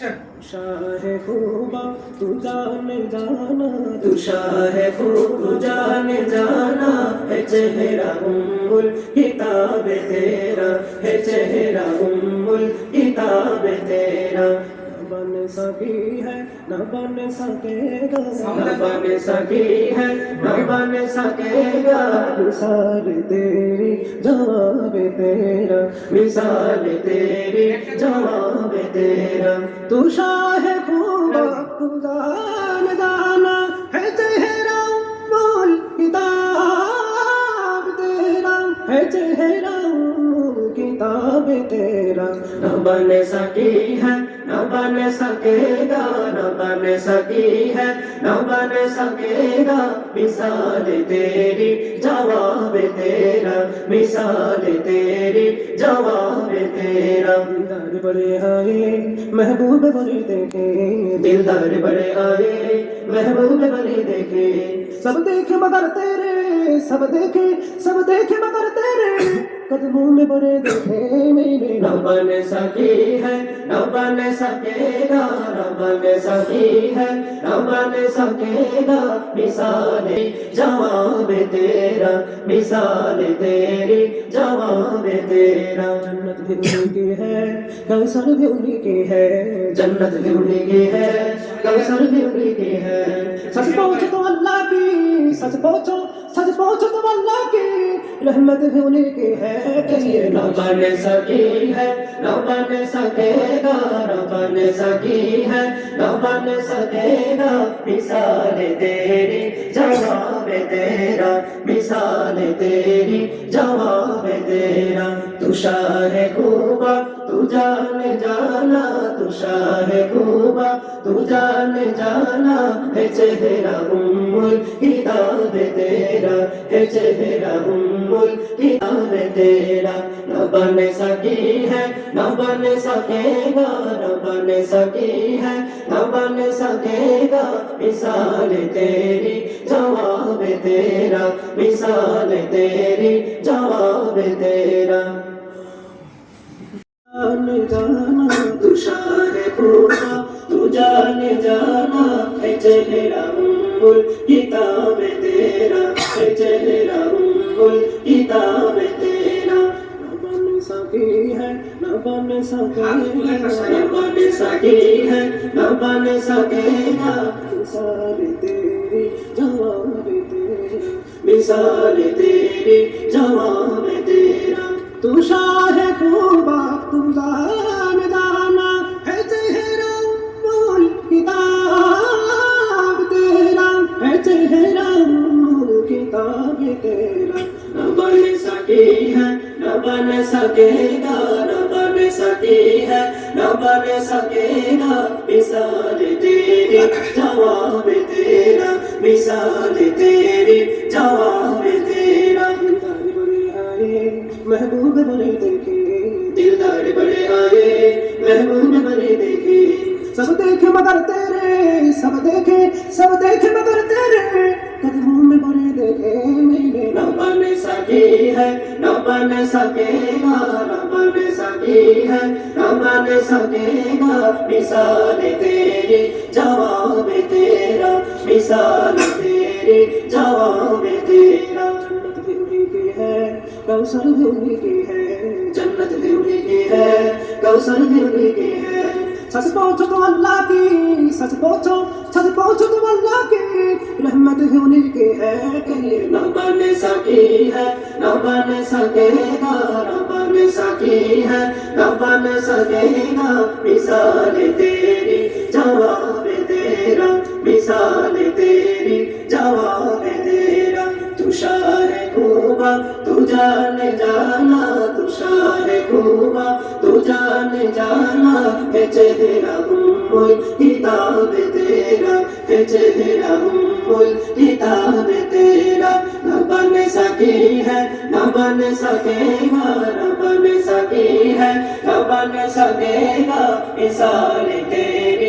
शाह खूबा तू जाने जाना, तू शाह खूब जाने जाना है चेहरा उम्मुल किताब तेरा, है चेहरा उम्मुल किताब तेरा। न बन सकी है न बन सकेगा, न बन सकी है न बन सकेगा मिसाल तेरी जवाब तेरा, मिसाल तेरी जवाब तेरा। तू शाह खूबा तू जान जाना है चेहरा उम्मुल किताब तेरा, है चेहरा उम्मुल किताब तेरा। न बन सकी है न बन सकेगा, न बन सकी है न बन सकेगा मिसाल तेरी जवाब तेरा, मिसाल तेरी जवाब तेरा। दिलदार बड़े आए महबूब बड़े देखे, दिलदार बड़े आए महबूब बड़े देखे। सब देखे मगर तेरे, सब देखे सब देखे मगर तेरे कदमों में बड़े देखे मैंने। न बन सकी है न बन सकेगा, न बन सकी है न बन सकेगा मिसाल जवाब तेरा, मिसाल तेरी जवाब तेरा। जन्नत भी उन्हीं की है कौसर भी उन्हीं की है, जन्नत भी उन्हीं की है कौसर भी उन्हीं की है। सच पहुँचो तो अल्लाह की, सच पहुँचो तो अल्लाह की रहमत भी उन्हीं की है। कहिए न बन सकी है न बन सकेगा, न बन सकी है न बन सकेगा मिसाल तेरी जवाब तेरा, मिसाल तेरी जवाब तेरा। तू शाह खूबा तू जान जाना, तू शाह खूबा तू जान जाना है चेहरा उम्मुल किताब तेरा, है चेहरा उम्मुल किताब तेरा। न बन सकी है न बन सकेगा, न बन सकी है न बन सकेगा मिसाल तेरी जवाब तेरा, मिसाल तेरी जवाब तेरा। जाने जाना तू शाह खूबा तू जाने जाना है चेहरा उम्मुल किताब तेरा, है चेहरा उम्मुल किताब तेरा। न बन सकी है न बन सकेगा, न बन सकी है न बन सकेगा मिसाल तेरी जवाब तेरा, मिसाल तेरी जवाब तेरा। तू शाह खूबा तू जान जाना है चेहरा उम्मुल किताब तेरा, है चेहरा उम्मुल किताब तेरा। न बन सकी है न बन सकेगा, न बन सकी है न बन सकेगा मिसाल तेरी जवाब तेरा, मिसाल तेरी जवाब तेरा। महबूब बड़े देखे, दिलदार बड़े आए महबूब बड़े देखे। सब देखे मगर तेरे, सब देखे मगर तेरे कदमों में बड़े देखे मैंने। न बन सकी है न बन सकेगा, न बन सकी है न बन सकेगा मिसाल तेरी जवाब तेरा, मिसाल तेरी जवाब तेरा। जन्नत भी उन्हीं की है कौसर भी उन्हीं की है, जन्नत भी उन्हीं की है कौसर भी उन्हीं की है। सच पहुँचो तो अल्लाह की, सच पहुँचो तो अल्लाह की रहमत भी उन्हीं की है। कहिए न बन सकी है न बन सकेगा, न बन सकी है न बन सकेगा मिसाल तेरी जवाब तेरा, मिसाल तेरी जवाब तेरा। तू शाह खूबा तू जान जाना, तू शाह खूबा तू जान जाना है चेहरा उम्मुल किताब तेरा, है चेहरा उम्मुल किताब तेरा। न बन सकी है न बन सकेगा, न बन सकी है न बन सकेगा मिसाल तेरी